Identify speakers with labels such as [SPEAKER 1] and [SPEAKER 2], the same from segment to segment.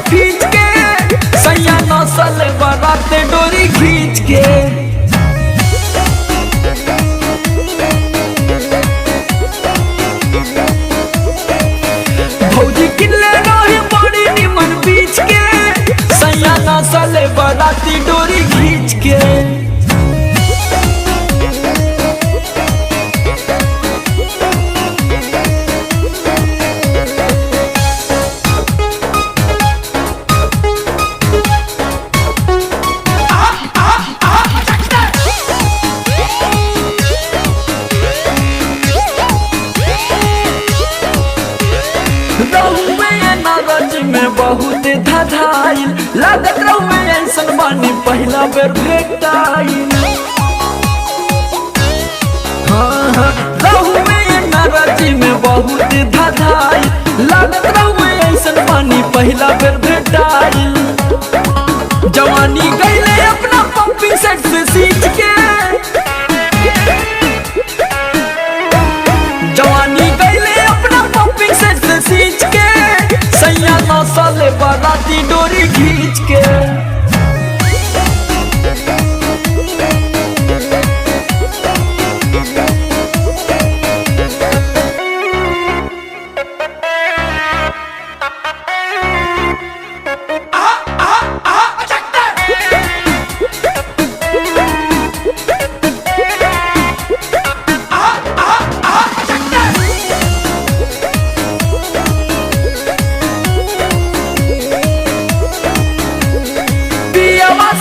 [SPEAKER 1] खींच के, सैया नसल बारात डोरी खींच के। भौजी किले रही बड़ी निमन बीच के, सैया नसल बाराती डोरी खींच के। नारज में बहुत धधाइल, लागत रहुए ऐसन बानी पहला बेर भेटाइल। हाँ रहुए नारज में बहुत धधाइल, लागत रहुए ऐसन बानी पहला बेर भेटाइल। जवानी गईले अपना पंपी सेट से सींच के, जवानी गईले अपना पंपी सेट से सींच के, सैया नसल बाराती डोरी खींच के।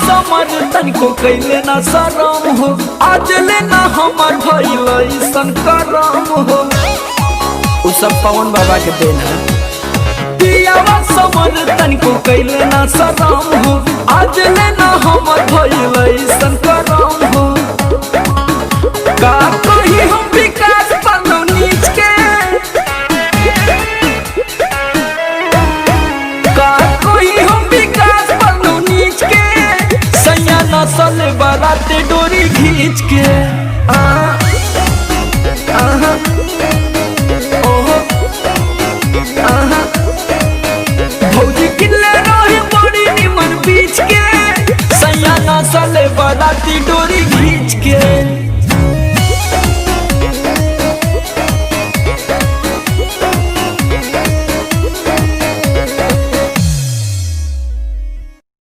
[SPEAKER 1] समर तनिको कैले ना शरम हो, आज लेना हमर भइल ऐसन करम हो। उ सब पवन बाबा के देन है। पियावा समर तनिको कैले ना शरम हो, आज लेना हमर भइल ऐसन करम हो। का कही हम विकास पालो नीच के, का कही हम विकास पालो नीच के, सैया नसल बारात डोरी खींच के।